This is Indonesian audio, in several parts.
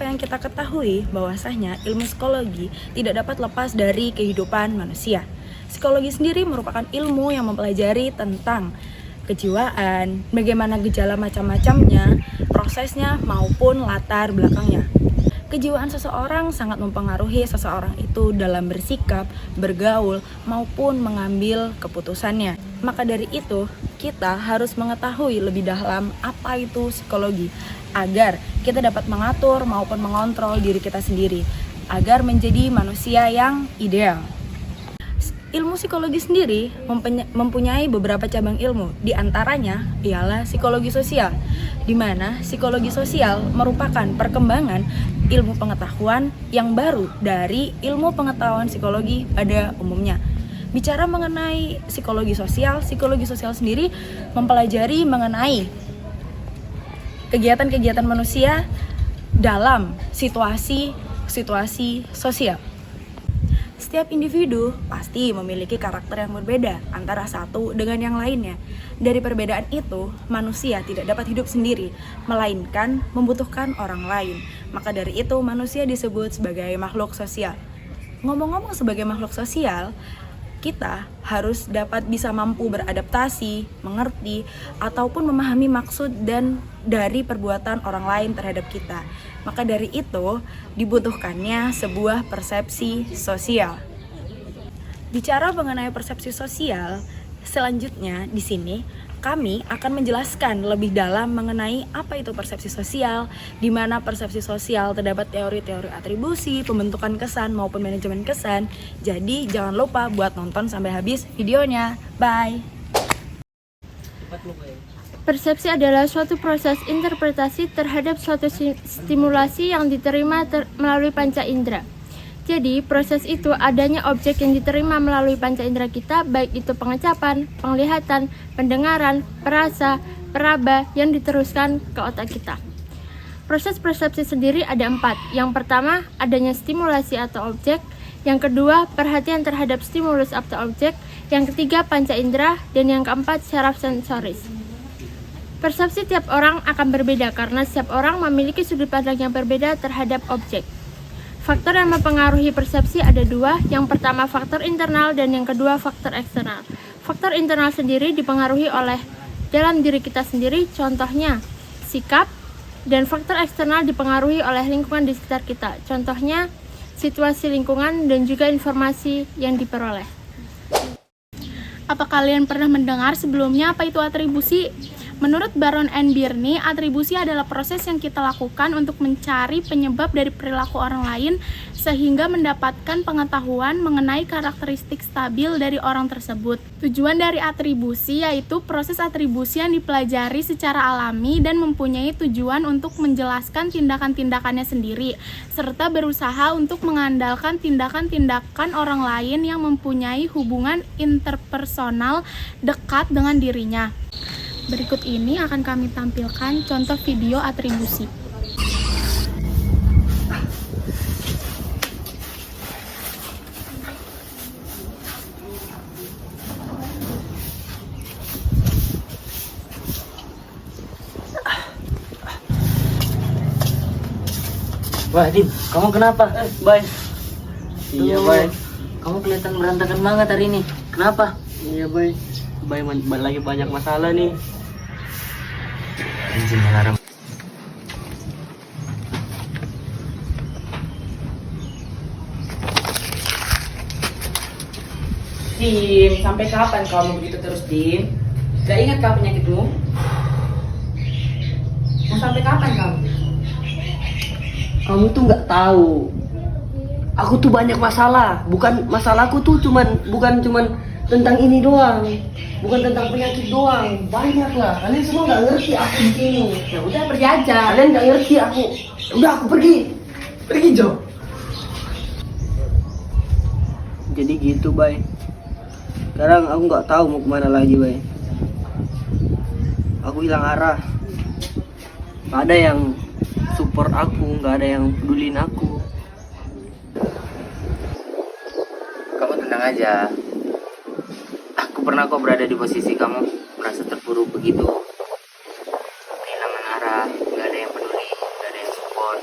yang kita ketahui bahwasanya ilmu psikologi tidak dapat lepas dari kehidupan manusia. Psikologi sendiri merupakan ilmu yang mempelajari tentang kejiwaan, bagaimana gejala macam-macamnya, prosesnya maupun latar belakangnya. Kejiwaan seseorang sangat mempengaruhi seseorang itu dalam bersikap, bergaul, maupun mengambil keputusannya. Maka dari itu, kita harus mengetahui lebih dalam apa itu psikologi, agar kita dapat mengatur maupun mengontrol diri kita sendiri, agar menjadi manusia yang ideal. Ilmu psikologi sendiri mempunyai beberapa cabang ilmu, di antaranya ialah psikologi sosial, di mana psikologi sosial merupakan perkembangan ilmu pengetahuan yang baru dari ilmu pengetahuan psikologi pada umumnya. Bicara mengenai psikologi sosial sendiri mempelajari mengenai kegiatan-kegiatan manusia dalam situasi sosial. Setiap individu pasti memiliki karakter yang berbeda antara satu dengan yang lainnya. Dari perbedaan itu, manusia tidak dapat hidup sendiri, melainkan membutuhkan orang lain. Maka dari itu, manusia disebut sebagai makhluk sosial. Ngomong-ngomong sebagai makhluk sosial, kita harus dapat bisa mampu beradaptasi, mengerti, ataupun memahami maksud dan dari perbuatan orang lain terhadap kita. Maka dari itu, dibutuhkannya sebuah persepsi sosial. Bicara mengenai persepsi sosial, selanjutnya di sini kami akan menjelaskan lebih dalam mengenai apa itu persepsi sosial, di mana persepsi sosial terdapat teori-teori atribusi, pembentukan kesan maupun manajemen kesan. Jadi jangan lupa buat nonton sampai habis videonya. Bye. Persepsi adalah suatu proses interpretasi terhadap suatu stimulasi yang diterima melalui panca indera. Jadi, proses itu adanya objek yang diterima melalui panca indera kita, baik itu pengecapan, penglihatan, pendengaran, perasa, peraba yang diteruskan ke otak kita. Proses persepsi sendiri ada 4. Yang pertama, adanya stimulasi atau objek. Yang kedua, perhatian terhadap stimulus atau objek. Yang ketiga, panca indera. Dan yang keempat, syaraf sensoris. Persepsi tiap orang akan berbeda karena setiap orang memiliki sudut pandang yang berbeda terhadap objek. Faktor yang mempengaruhi persepsi ada 2, yang pertama faktor internal dan yang kedua faktor eksternal. Faktor internal sendiri dipengaruhi oleh dalam diri kita sendiri, contohnya sikap, dan faktor eksternal dipengaruhi oleh lingkungan di sekitar kita, contohnya situasi lingkungan dan juga informasi yang diperoleh. Apa kalian pernah mendengar sebelumnya apa itu atribusi? Menurut Baron and Birney, atribusi adalah proses yang kita lakukan untuk mencari penyebab dari perilaku orang lain sehingga mendapatkan pengetahuan mengenai karakteristik stabil dari orang tersebut. Tujuan dari atribusi yaitu proses atribusi yang dipelajari secara alami dan mempunyai tujuan untuk menjelaskan tindakan-tindakannya sendiri, serta berusaha untuk mengandalkan tindakan-tindakan orang lain yang mempunyai hubungan interpersonal dekat dengan dirinya. Berikut ini akan kami tampilkan contoh video atribusi. Wah, Dim, kamu kenapa? Bye. Iya, Bay. Kamu kelihatan berantakan banget hari ini. Kenapa? Iya, Bye. Lagi banyak masalah nih. Anjing alarm. Dim, sampai kapan kamu begitu terus, Dim? Gak ingat kah penyakitmu? Mau sampai kapan kamu? Kamu tuh nggak tahu. Aku tuh banyak masalah. Masalahku tuh bukan cuman tentang ini doang. Bukan tentang penyakit doang. Banyak lah. Kalian semua nggak ngerti aku di sini. Ya udah pergi aja. Kalian nggak ngerti aku. Ya udah aku pergi. Pergi, Jo. Jadi gitu, Bay. Sekarang aku nggak tahu mau kemana lagi, Bay. Aku hilang arah. Gak ada yang support aku, nggak ada yang pedulin aku. Kamu tenang aja. Aku pernah kok berada di posisi kamu, merasa terpuruk begitu. Kehilangan arah, gak ada yang peduli, gak ada yang support.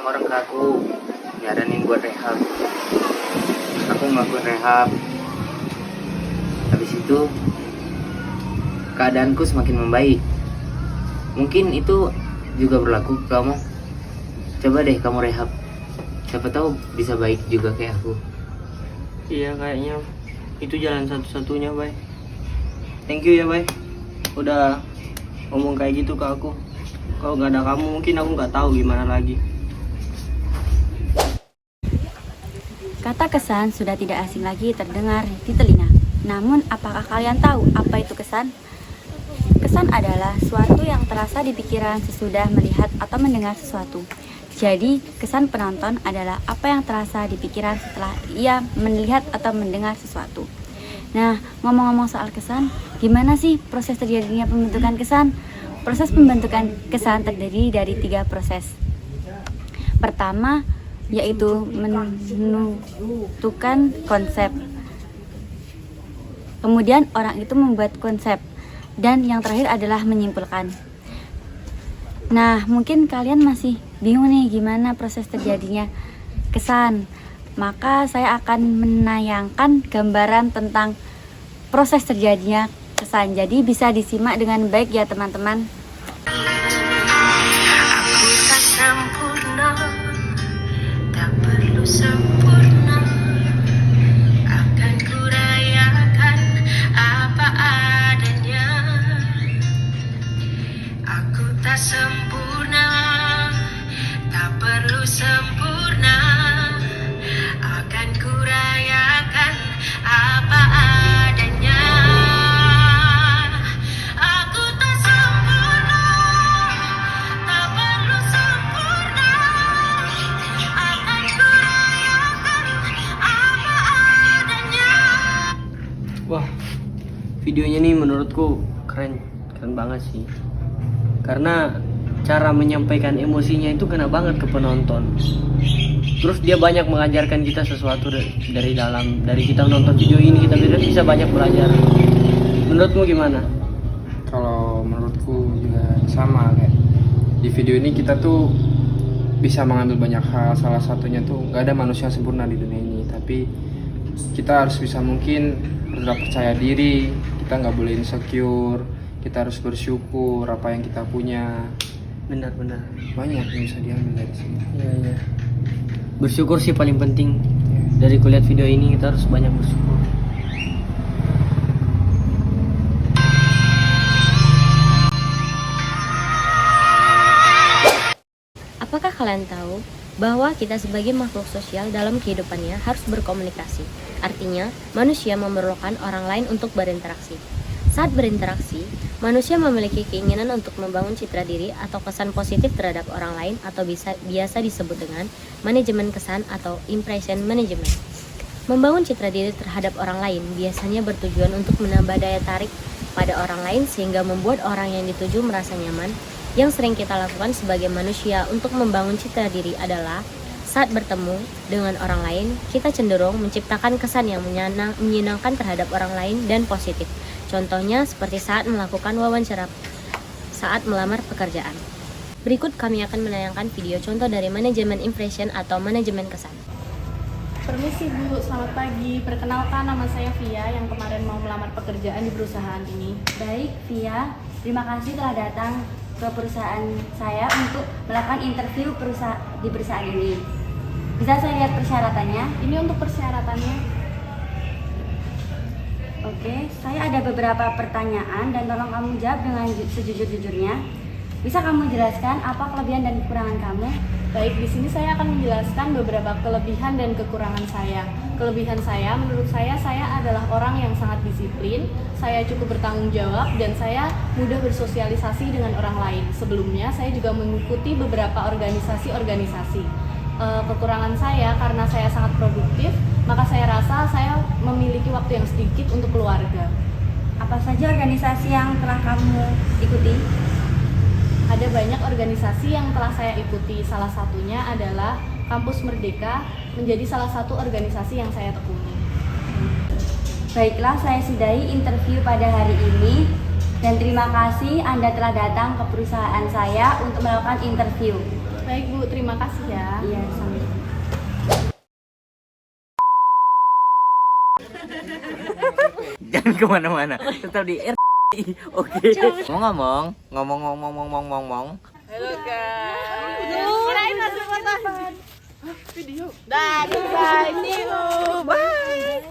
orang-orang ke aku nyaranin buat rehab. Aku ngelakuin rehab. Habis itu keadaanku semakin membaik. Mungkin itu juga berlaku ke kamu. Coba deh kamu rehab. Siapa tahu bisa baik juga kayak aku. Iya, kayaknya itu jalan satu-satunya, Bay. Thank you ya, Bay. Udah ngomong kayak gitu ke aku. Kalau nggak ada kamu mungkin aku nggak tahu gimana lagi. Kata kesan sudah tidak asing lagi terdengar di telinga. Namun, apakah kalian tahu apa itu kesan? Kesan adalah suatu yang terasa di pikiran sesudah melihat atau mendengar sesuatu. Jadi, kesan penonton adalah apa yang terasa di pikiran setelah ia melihat atau mendengar sesuatu. Nah, ngomong-ngomong soal kesan, gimana sih proses terjadinya pembentukan kesan? Proses pembentukan kesan terdiri dari 3 proses. Pertama, yaitu menentukan konsep. Kemudian orang itu membuat konsep. Dan yang terakhir adalah menyimpulkan. Nah, mungkin kalian masih bingung nih gimana proses terjadinya kesan. Maka saya akan menayangkan gambaran tentang proses terjadinya kesan. Jadi bisa disimak dengan baik ya teman-teman. Aku tak sempurna, tak perlu sempurna. Akan kurayakan apa adanya. Aku tak sempurna, tak perlu sempurna. Akan kurayakan apa adanya. Aku tak sempurna, tak perlu sempurna. Akan kurayakan apa adanya. Wah, videonya nih menurutku keren banget sih. Karena cara menyampaikan emosinya itu kena banget ke penonton. Terus dia banyak mengajarkan kita sesuatu dari kita menonton video ini, kita bisa banyak belajar. Menurutmu gimana? Kalau menurutku juga sama kayak di video ini kita tuh bisa mengambil banyak hal. Salah satunya tuh nggak ada manusia sempurna di dunia ini, tapi kita harus bisa mungkin tetap percaya diri, kita nggak boleh insecure, kita harus bersyukur apa yang kita punya. Benar-benar. Banyak yang bisa diambil dari sini. Iya. Bersyukur sih paling penting. Dari kulihat video ini kita harus banyak bersyukur. Apakah kalian tahu bahwa kita sebagai makhluk sosial dalam kehidupannya harus berkomunikasi? Artinya, manusia memerlukan orang lain untuk berinteraksi. Saat berinteraksi, manusia memiliki keinginan untuk membangun citra diri atau kesan positif terhadap orang lain atau biasa disebut dengan manajemen kesan atau impression management. Membangun citra diri terhadap orang lain biasanya bertujuan untuk menambah daya tarik pada orang lain sehingga membuat orang yang dituju merasa nyaman. Yang sering kita lakukan sebagai manusia untuk membangun citra diri adalah saat bertemu dengan orang lain, kita cenderung menciptakan kesan yang menyenangkan terhadap orang lain dan positif. Contohnya seperti saat melakukan wawancara saat melamar pekerjaan. Berikut kami akan menayangkan video contoh dari manajemen impression atau manajemen kesan. Permisi Bu, selamat pagi. Perkenalkan, nama saya Via yang kemarin mau melamar pekerjaan di perusahaan ini. Baik, Via, terima kasih telah datang ke perusahaan saya untuk melakukan interview di perusahaan ini. Bisa saya lihat persyaratannya? Ini untuk persyaratannya. Oke, saya ada beberapa pertanyaan dan tolong kamu jawab dengan sejujur-jujurnya. Bisa kamu jelaskan apa kelebihan dan kekurangan kamu? Baik, di sini saya akan menjelaskan beberapa kelebihan dan kekurangan saya. Kelebihan saya, menurut saya adalah orang yang sangat disiplin, saya cukup bertanggung jawab, dan saya mudah bersosialisasi dengan orang lain. Sebelumnya, saya juga mengikuti beberapa organisasi-organisasi. Kekurangan saya, karena saya sangat produktif, maka saya rasa saya memiliki waktu yang sedikit untuk keluarga. Apa saja organisasi yang telah kamu ikuti? Ada banyak organisasi yang telah saya ikuti. Salah satunya adalah Kampus Merdeka, menjadi salah satu organisasi yang saya tekuni. Baiklah, saya sudahi interview pada hari ini dan terima kasih Anda telah datang ke perusahaan saya untuk melakukan interview. Baik Bu, terima kasih ya. Iya, sampai. Jangan kemana-mana, tetap di RTI. Oke. Ngomong. Halo guys. Kirain masih foto. Video. Dah, guys. See you. Bye.